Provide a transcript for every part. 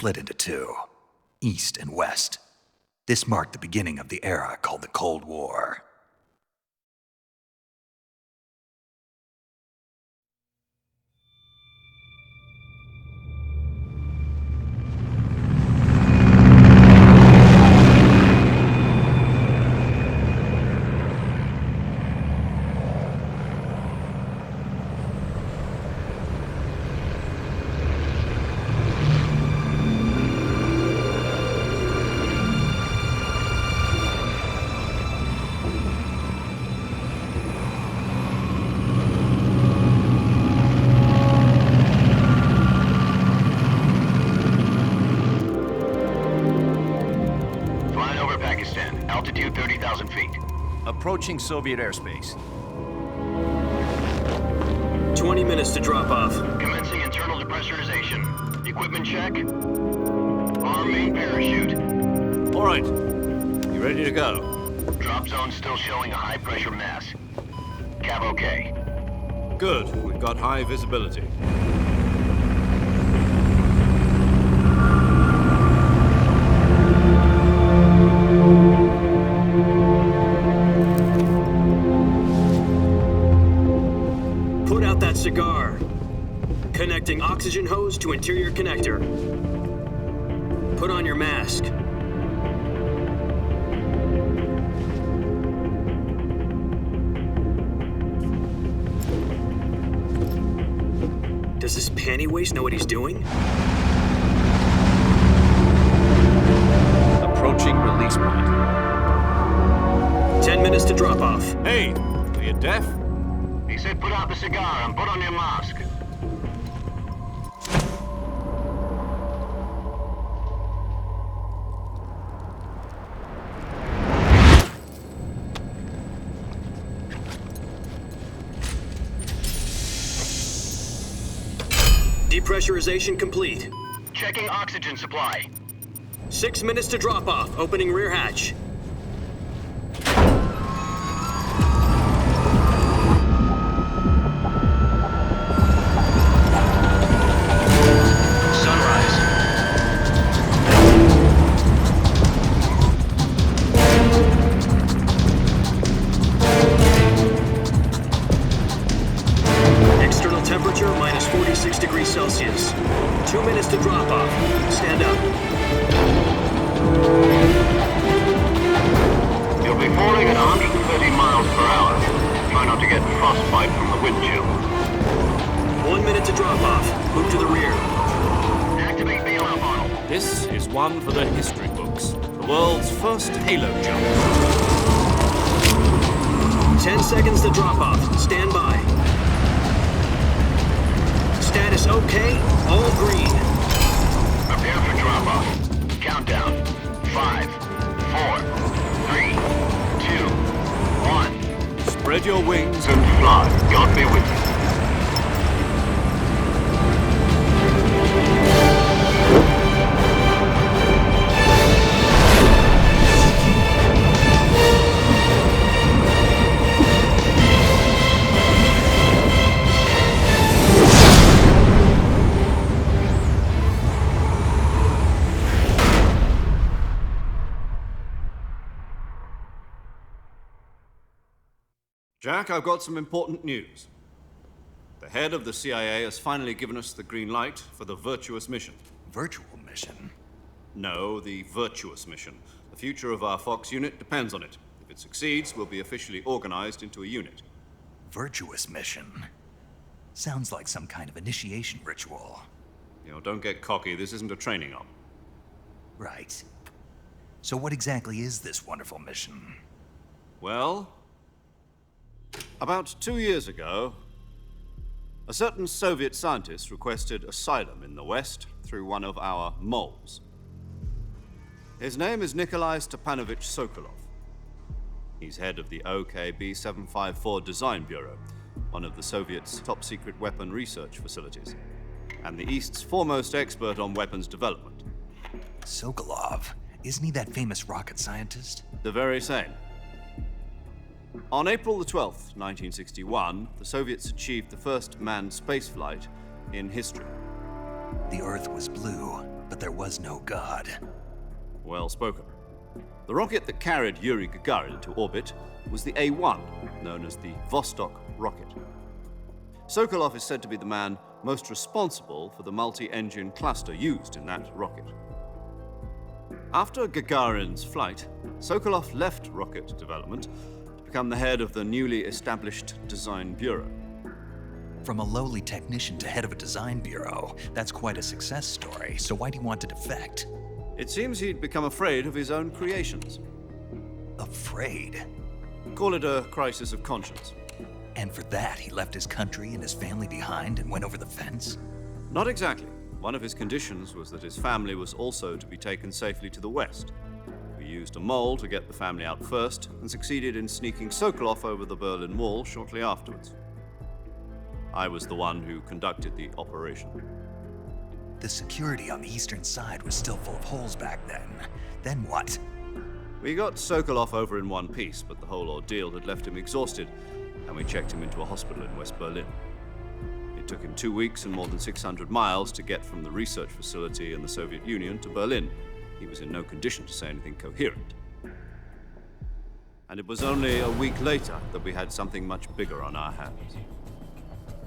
split into two, East and West. This marked the beginning of the era called the Cold War. Altitude 30,000 feet. Approaching Soviet airspace. 20 minutes to drop off. Commencing internal depressurization. Equipment check. Arm main parachute. All right. You ready to go? Drop zone still showing a high pressure mass. Cav okay. Good. We've got high visibility. Put out that cigar. Connecting oxygen hose to interior connector. Put on your mask. Does this panty waste know what he's doing? Approaching release point. 10 minutes to drop off. Hey, are you deaf? He said put out the cigar and put on your mask. Depressurization complete. Checking oxygen supply. 6 minutes to drop off. Opening rear hatch. Temperature minus 46 degrees Celsius. 2 minutes to drop off. Stand up. You'll be falling at 130 miles per hour. Try not to get frostbite from the wind chill. 1 minute to drop off. Move to the rear. Activate bailout model. This is one for the history books. The world's first halo jump. 10 seconds to drop off. Stand by. Status okay, all green. Prepare for drop-off. Countdown. 5, 4, 3, 2, 1. Spread your wings And fly. God be with you. Jack, I've got some important news. The head of the CIA has finally given us the green light for the virtuous mission. Virtual mission? No, the virtuous mission. The future of our Fox unit depends on it. If it succeeds, we'll be officially organized into a unit. Virtuous mission? Sounds like some kind of initiation ritual. You know, don't get cocky. This isn't a training op. Right. So what exactly is this wonderful mission? Well, about 2 years ago, a certain Soviet scientist requested asylum in the West through one of our moles. His name is Nikolai Stepanovich Sokolov. He's head of the OKB 754 Design Bureau, one of the Soviets' top-secret weapon research facilities, and the East's foremost expert on weapons development. Sokolov? Isn't he that famous rocket scientist? The very same. On April the 12th, 1961, the Soviets achieved the first manned spaceflight in history. The Earth was blue, but there was no God. Well spoken. The rocket that carried Yuri Gagarin into orbit was the A-1, known as the Vostok rocket. Sokolov is said to be the man most responsible for the multi-engine cluster used in that rocket. After Gagarin's flight, Sokolov left rocket development to become the head of the newly established Design Bureau. From a lowly technician to head of a design bureau, that's quite a success story, so why do you want to defect? It seems he'd become afraid of his own creations. Afraid? Call it a crisis of conscience. And for that, he left his country and his family behind and went over the fence? Not exactly. One of his conditions was that his family was also to be taken safely to the west. We used a mole to get the family out first and succeeded in sneaking Sokolov over the Berlin Wall shortly afterwards. I was the one who conducted the operation. The security on the eastern side was still full of holes back then. Then what? We got Sokolov over in one piece, but the whole ordeal had left him exhausted, and we checked him into a hospital in West Berlin. It took him 2 weeks and more than 600 miles to get from the research facility in the Soviet Union to Berlin. He was in no condition to say anything coherent. And it was only a week later that we had something much bigger on our hands.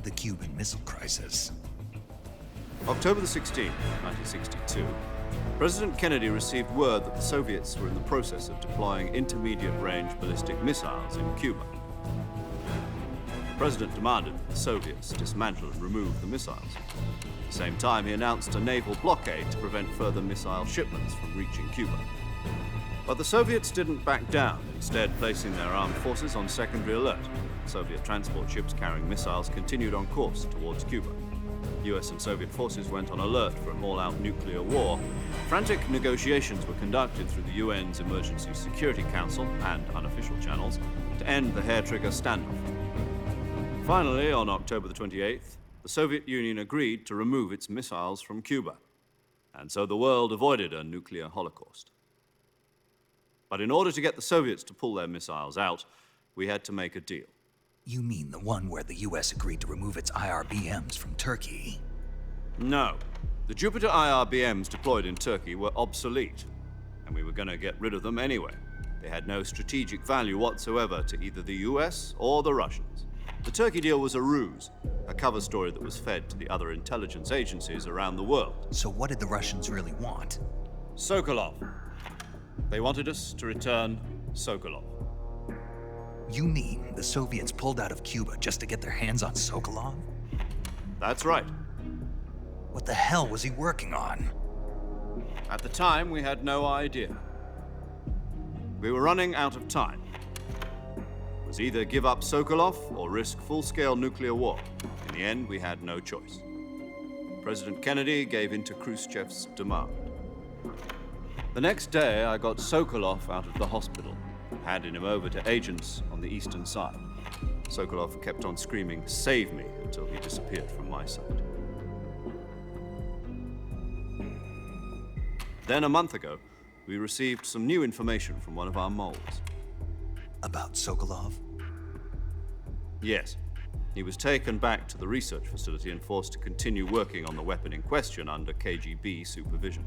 The Cuban Missile Crisis. October the 16th, 1962, President Kennedy received word that the Soviets were in the process of deploying intermediate-range ballistic missiles in Cuba. The President demanded that the Soviets dismantle and remove the missiles. At the same time, he announced a naval blockade to prevent further missile shipments from reaching Cuba. But the Soviets didn't back down, instead placing their armed forces on secondary alert. Soviet transport ships carrying missiles continued on course towards Cuba. US and Soviet forces went on alert for an all-out nuclear war. Frantic negotiations were conducted through the UN's Emergency Security Council and unofficial channels to end the hair-trigger standoff. Finally, on October the 28th, the Soviet Union agreed to remove its missiles from Cuba, and so the world avoided a nuclear holocaust. But in order to get the Soviets to pull their missiles out, we had to make a deal. You mean the one where the US agreed to remove its IRBMs from Turkey? No. The Jupiter IRBMs deployed in Turkey were obsolete, and we were going to get rid of them anyway. They had no strategic value whatsoever to either the US or the Russians. The Turkey deal was a ruse, a cover story that was fed to the other intelligence agencies around the world. So what did the Russians really want? Sokolov. They wanted us to return Sokolov. You mean the Soviets pulled out of Cuba just to get their hands on Sokolov? That's right. What the hell was he working on? At the time, we had no idea. We were running out of time. It was either give up Sokolov or risk full-scale nuclear war. In the end, we had no choice. President Kennedy gave in to Khrushchev's demand. The next day, I got Sokolov out of the hospital, handing him over to agents on the eastern side. Sokolov kept on screaming, "Save me," until he disappeared from my sight. Then a month ago, we received some new information from one of our moles. About Sokolov? Yes. He was taken back to the research facility and forced to continue working on the weapon in question under KGB supervision.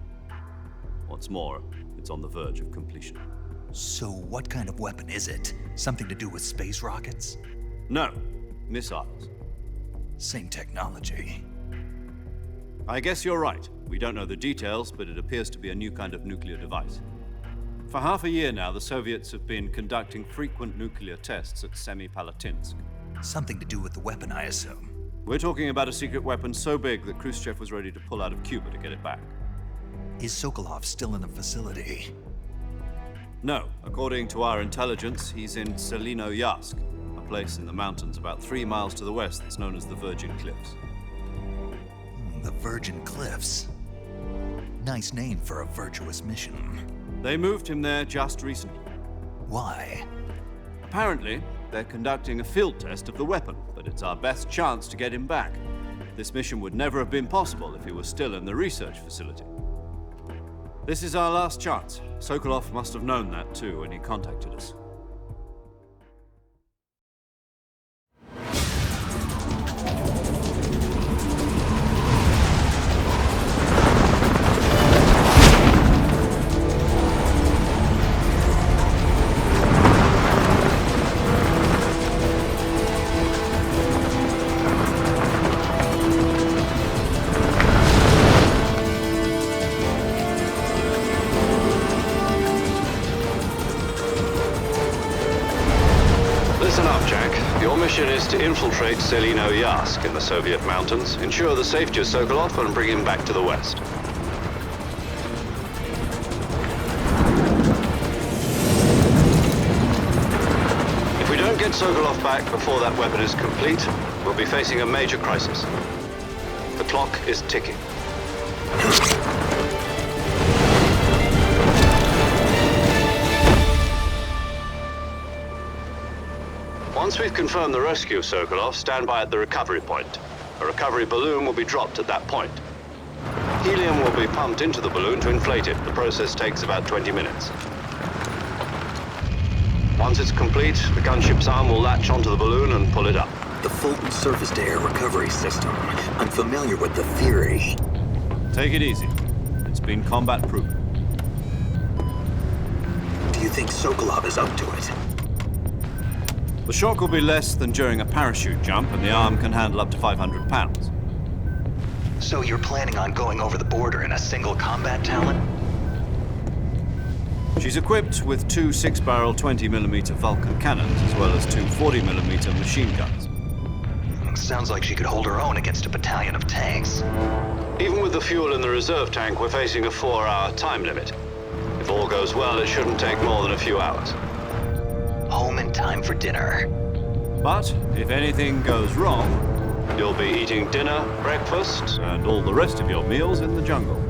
What's more, it's on the verge of completion. So what kind of weapon is it? Something to do with space rockets? No, missiles. Same technology. I guess you're right. We don't know the details, but it appears to be a new kind of nuclear device. For half a year now, the Soviets have been conducting frequent nuclear tests at Semipalatinsk. Something to do with the weapon, I assume. We're talking about a secret weapon so big that Khrushchev was ready to pull out of Cuba to get it back. Is Sokolov still in the facility? No. According to our intelligence, he's in Selinoyarsk, a place in the mountains about 3 miles to the west that's known as the Virgin Cliffs. The Virgin Cliffs. Nice name for a virtuous mission. They moved him there just recently. Why? Apparently, they're conducting a field test of the weapon, but it's our best chance to get him back. This mission would never have been possible if he was still in the research facility. This is our last chance. Sokolov must have known that too when he contacted us. mission is to infiltrate Selino Yask in the Soviet mountains, ensure the safety of Sokolov, and bring him back to the West. If we don't get Sokolov back before that weapon is complete, we'll be facing a major crisis. The clock is ticking. Once we've confirmed the rescue of Sokolov, stand by at the recovery point. A recovery balloon will be dropped at that point. Helium will be pumped into the balloon to inflate it. The process takes about 20 minutes. Once it's complete, the gunship's arm will latch onto the balloon and pull it up. The Fulton surface-to-air recovery system. I'm familiar with the theory. Take it easy. It's been combat-proven. Do you think Sokolov is up to it? The shock will be less than during a parachute jump, and the arm can handle up to 500 pounds. So you're planning on going over the border in a single combat talon? She's equipped with two 6-barrel 20mm Vulcan cannons, as well as two 40mm machine guns. Sounds like she could hold her own against a battalion of tanks. Even with the fuel in the reserve tank, we're facing a 4-hour time limit. If all goes well, it shouldn't take more than a few hours. Home in time for dinner. But if anything goes wrong, you'll be eating dinner, breakfast, and all the rest of your meals in the jungle.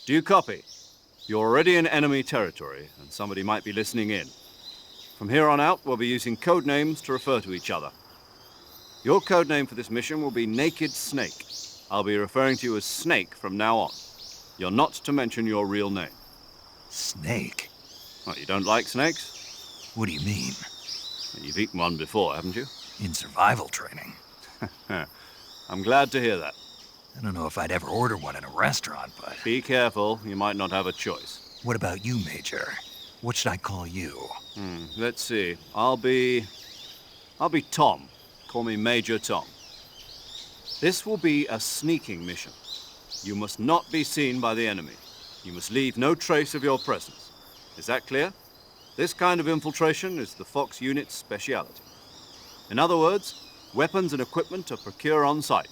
Do you copy? You're already in enemy territory, and somebody might be listening in. From here on out, we'll be using code names to refer to each other. Your code name for this mission will be Naked Snake. I'll be referring to you as Snake from now on. You're not to mention your real name. Snake? Well, you don't like snakes? What do you mean? You've eaten one before, haven't you? In survival training. I'm glad to hear that. I don't know if I'd ever order one in a restaurant, but... Be careful, you might not have a choice. What about you, Major? What should I call you? Let's see. I'll be Tom. Call me Major Tom. This will be a sneaking mission. You must not be seen by the enemy. You must leave no trace of your presence. Is that clear? This kind of infiltration is the Fox unit's speciality. In other words, weapons and equipment are procured on site.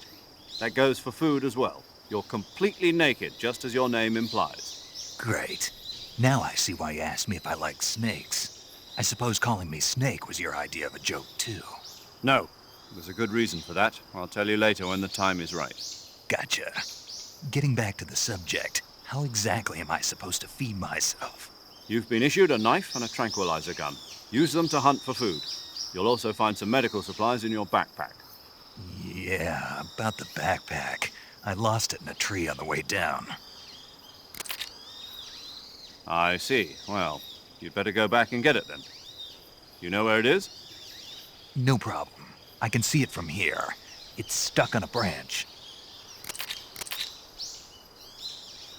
That goes for food as well. You're completely naked, just as your name implies. Great. Now I see why you asked me if I like snakes. I suppose calling me Snake was your idea of a joke, too. No. There's a good reason for that. I'll tell you later when the time is right. Gotcha. Getting back to the subject, how exactly am I supposed to feed myself? You've been issued a knife and a tranquilizer gun. Use them to hunt for food. You'll also find some medical supplies in your backpack. Yeah, about the backpack. I lost it in a tree on the way down. I see. Well, you'd better go back and get it then. You know where it is? No problem. I can see it from here. It's stuck on a branch.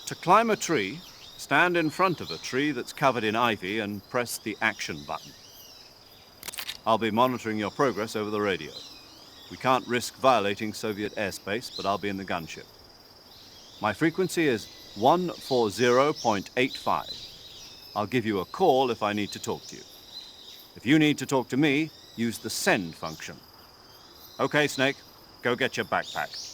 To climb a tree, Stand in front of a tree that's covered in ivy and press the action button. I'll be monitoring your progress over the radio. We can't risk violating Soviet airspace, but I'll be in the gunship. My frequency is 140.85. I'll give you a call if I need to talk to you. If you need to talk to me, use the send function. Okay, Snake, go get your backpack.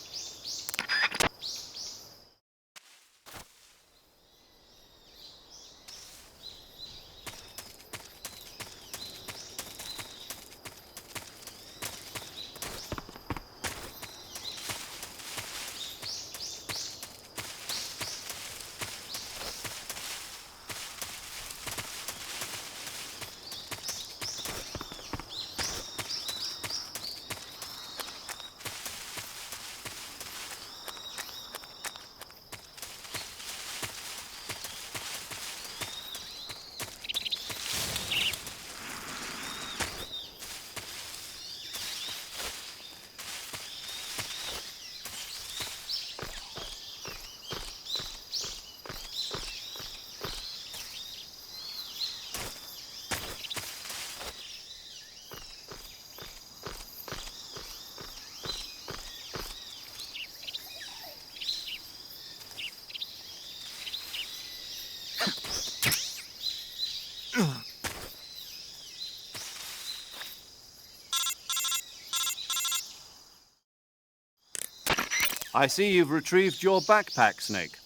I see you've retrieved your backpack, Snake.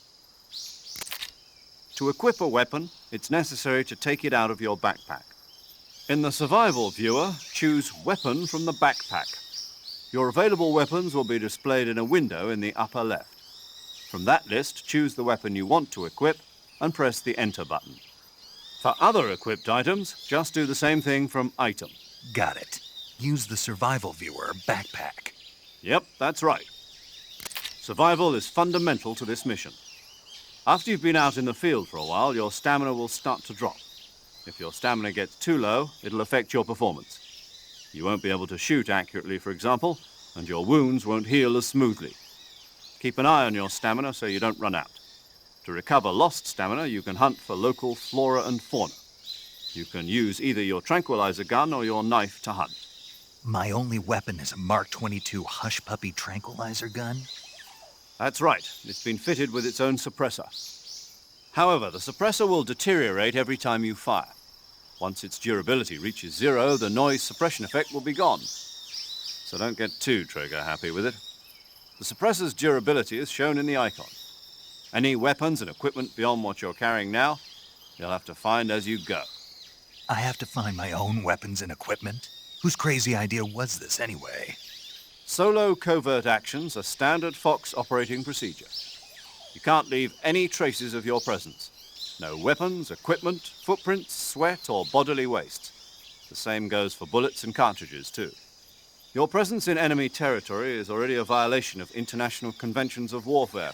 To equip a weapon, it's necessary to take it out of your backpack. In the survival viewer, choose Weapon from the backpack. Your available weapons will be displayed in a window in the upper left. From that list, choose the weapon you want to equip and press the Enter button. For other equipped items, just do the same thing from Item. Got it. Use the survival viewer backpack. Yep, that's right. Survival is fundamental to this mission. After you've been out in the field for a while, your stamina will start to drop. If your stamina gets too low, it'll affect your performance. You won't be able to shoot accurately, for example, and your wounds won't heal as smoothly. Keep an eye on your stamina so you don't run out. To recover lost stamina, you can hunt for local flora and fauna. You can use either your tranquilizer gun or your knife to hunt. My only weapon is a Mark 22 Hush Puppy tranquilizer gun? That's right. It's been fitted with its own suppressor. However, the suppressor will deteriorate every time you fire. Once its durability reaches 0, the noise suppression effect will be gone. So don't get too trigger-happy with it. The suppressor's durability is shown in the icon. Any weapons and equipment beyond what you're carrying now, you'll have to find as you go. I have to find my own weapons and equipment? Whose crazy idea was this anyway? Solo covert actions are standard Fox operating procedure. You can't leave any traces of your presence. No weapons, equipment, footprints, sweat, or bodily waste. The same goes for bullets and cartridges, too. Your presence in enemy territory is already a violation of international conventions of warfare.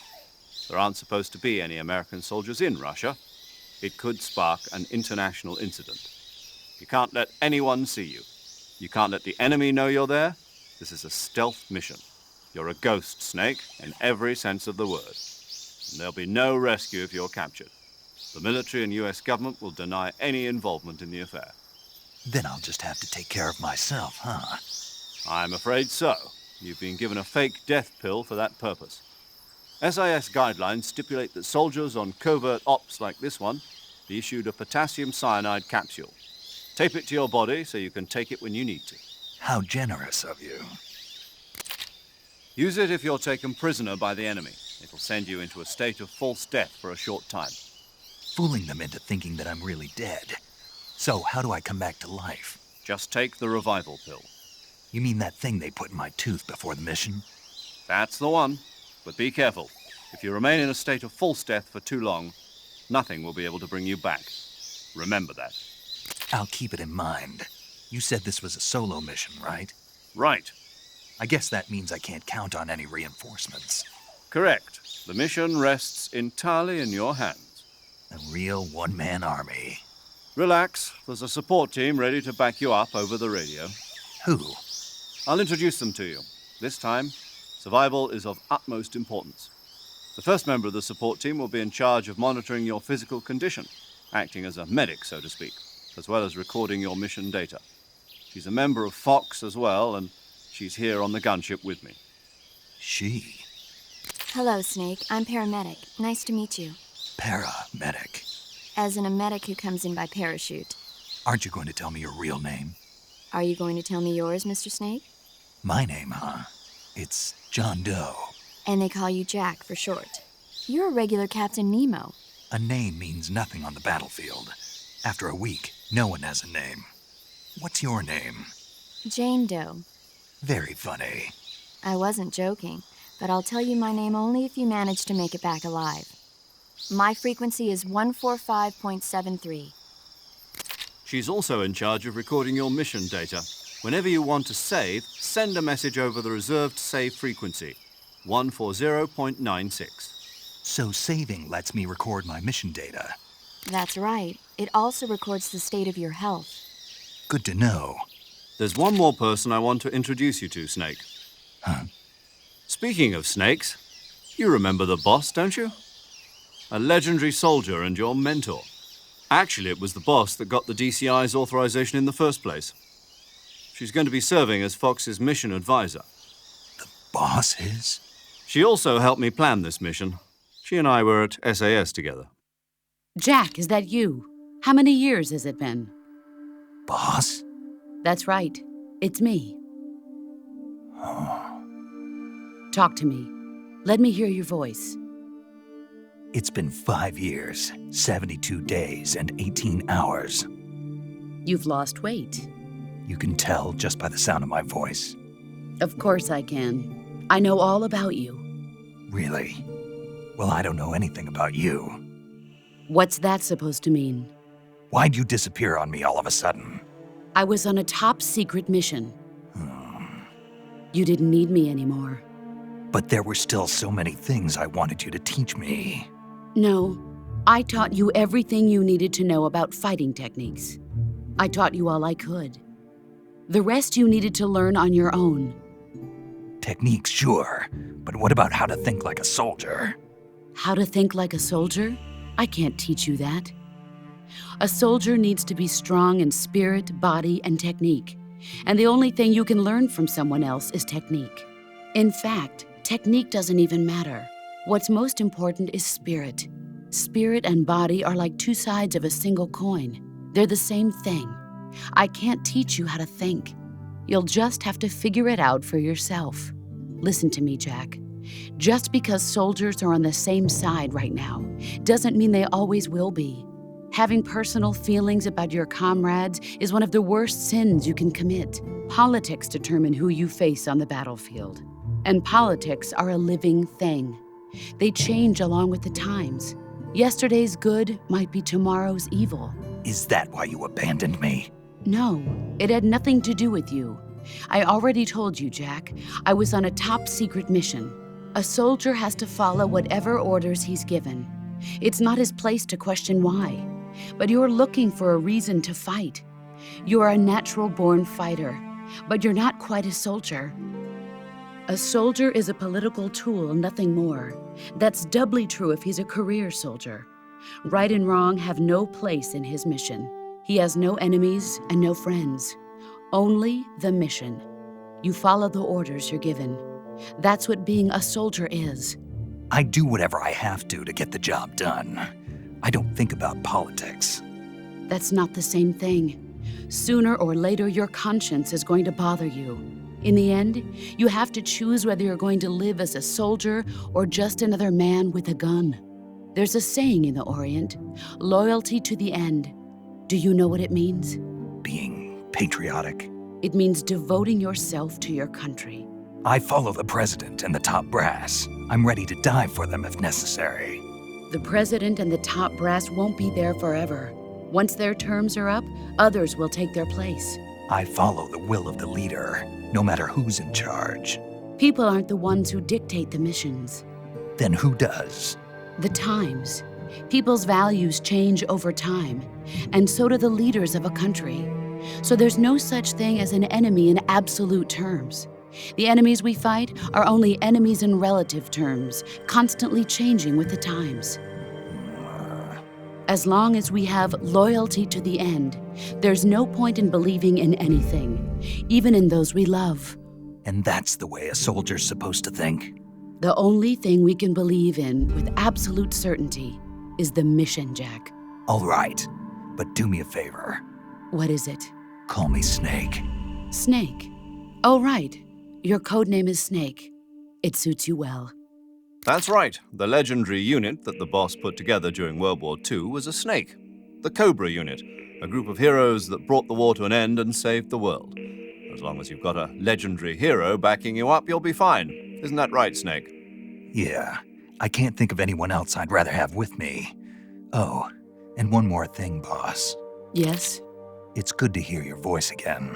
There aren't supposed to be any American soldiers in Russia. It could spark an international incident. You can't let anyone see you. You can't let the enemy know you're there. This is a stealth mission. You're a ghost, Snake, in every sense of the word. And there'll be no rescue if you're captured. The military and US government will deny any involvement in the affair. Then I'll just have to take care of myself, huh? I'm afraid so. You've been given a fake death pill for that purpose. SIS guidelines stipulate that soldiers on covert ops like this one be issued a potassium cyanide capsule. Tape it to your body so you can take it when you need to. How generous of you. Use it if you're taken prisoner by the enemy. It'll send you into a state of false death for a short time. Fooling them into thinking that I'm really dead. So how do I come back to life? Just take the revival pill. You mean that thing they put in my tooth before the mission? That's the one. But be careful. If you remain in a state of false death for too long, nothing will be able to bring you back. Remember that. I'll keep it in mind. You said this was a solo mission, right? Right. I guess that means I can't count on any reinforcements. Correct. The mission rests entirely in your hands. A real one-man army. Relax. There's a support team ready to back you up over the radio. Who? I'll introduce them to you. This time, survival is of utmost importance. The first member of the support team will be in charge of monitoring your physical condition, acting as a medic, so to speak, as well as recording your mission data. She's a member of Fox as well, and she's here on the gunship with me. She? Hello, Snake. I'm paramedic. Nice to meet you. Paramedic. As in a medic who comes in by parachute. Aren't you going to tell me your real name? Are you going to tell me yours, Mr. Snake? My name, huh? It's John Doe. And they call you Jack for short. You're a regular Captain Nemo. A name means nothing on the battlefield. After a week, no one has a name. What's your name? Jane Doe. Very funny. I wasn't joking, but I'll tell you my name only if you manage to make it back alive. My frequency is 145.73. She's also in charge of recording your mission data. Whenever you want to save, send a message over the reserved save frequency, 140.96. So saving lets me record my mission data. That's right. It also records the state of your health. Good to know. There's one more person I want to introduce you to, Snake. Huh? Speaking of snakes, you remember the boss, don't you? A legendary soldier and your mentor. Actually, it was the boss that got the DCI's authorization in the first place. She's going to be serving as Fox's mission advisor. The boss is? She also helped me plan this mission. She and I were at SAS together. Jack, is that you? How many years has it been? Boss? That's right. It's me. Talk to me. Let me hear your voice. It's been 5 years, 72 days, and 18 hours. You've lost weight. You can tell just by the sound of my voice. Of course I can. I know all about you. Really? Well, I don't know anything about you. What's that supposed to mean? Why'd you disappear on me all of a sudden? I was on a top-secret mission. You didn't need me anymore. But there were still so many things I wanted you to teach me. No, I taught you everything you needed to know about fighting techniques. I taught you all I could. The rest you needed to learn on your own. Techniques, sure. But what about how to think like a soldier? How to think like a soldier? I can't teach you that. A soldier needs to be strong in spirit, body, and technique. And the only thing you can learn from someone else is technique. In fact, technique doesn't even matter. What's most important is spirit. Spirit and body are like two sides of a single coin. They're the same thing. I can't teach you how to think. You'll just have to figure it out for yourself. Listen to me, Jack. Just because soldiers are on the same side right now doesn't mean they always will be. Having personal feelings about your comrades is one of the worst sins you can commit. Politics determine who you face on the battlefield. And politics are a living thing. They change along with the times. Yesterday's good might be tomorrow's evil. Is that why you abandoned me? No, it had nothing to do with you. I already told you, Jack. I was on a top-secret mission. A soldier has to follow whatever orders he's given. It's not his place to question why. But you're looking for a reason to fight. You're a natural-born fighter, but you're not quite a soldier. A soldier is a political tool, nothing more. That's doubly true if he's a career soldier. Right and wrong have no place in his mission. He has no enemies and no friends. Only the mission. You follow the orders you're given. That's what being a soldier is. I do whatever I have to get the job done. I don't think about politics. That's not the same thing. Sooner or later, your conscience is going to bother you. In the end, you have to choose whether you're going to live as a soldier or just another man with a gun. There's a saying in the Orient, loyalty to the end. Do you know what it means? Being patriotic. It means devoting yourself to your country. I follow the president and the top brass. I'm ready to die for them if necessary. The president and the top brass won't be there forever. Once their terms are up, others will take their place. I follow the will of the leader, no matter who's in charge. People aren't the ones who dictate the missions. Then who does? The times. People's values change over time, and so do the leaders of a country. So there's no such thing as an enemy in absolute terms. The enemies we fight are only enemies in relative terms, constantly changing with the times. As long as we have loyalty to the end, there's no point in believing in anything, even in those we love. And that's the way a soldier's supposed to think? The only thing we can believe in with absolute certainty is the mission, Jack. All right, but do me a favor. What is it? Call me Snake. Snake. Oh, right. Your code name is Snake. It suits you well. That's right. The legendary unit that the boss put together during World War II was a snake. The Cobra unit, a group of heroes that brought the war to an end and saved the world. As long as you've got a legendary hero backing you up, you'll be fine. Isn't that right, Snake? Yeah, I can't think of anyone else I'd rather have with me. Oh, and one more thing, boss. Yes? It's good to hear your voice again.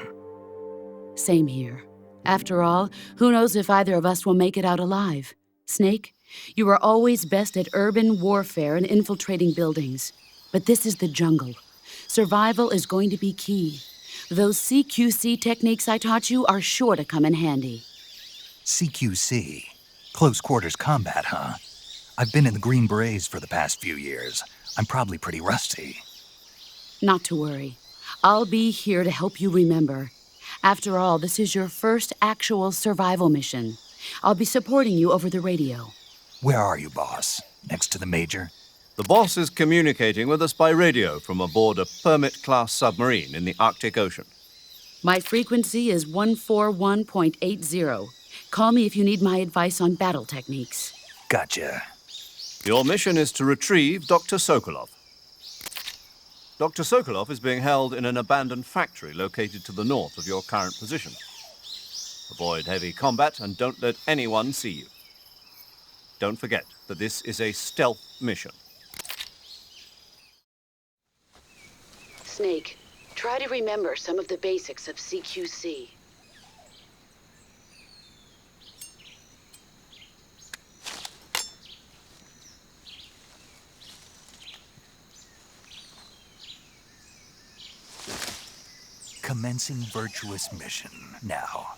Same here. After all, who knows if either of us will make it out alive? Snake, you are always best at urban warfare and infiltrating buildings. But this is the jungle. Survival is going to be key. Those CQC techniques I taught you are sure to come in handy. CQC? Close quarters combat, huh? I've been in the Green Berets for the past few years. I'm probably pretty rusty. Not to worry. I'll be here to help you remember. After all, this is your first actual survival mission. I'll be supporting you over the radio. Where are you, boss? Next to the Major? The boss is communicating with us by radio from aboard a Permit-class submarine in the Arctic Ocean. My frequency is 141.80. Call me if you need my advice on battle techniques. Gotcha. Your mission is to retrieve Dr. Sokolov. Dr. Sokolov is being held in an abandoned factory located to the north of your current position. Avoid heavy combat and don't let anyone see you. Don't forget that this is a stealth mission. Snake, try to remember some of the basics of CQC. Commencing virtuous mission. Now,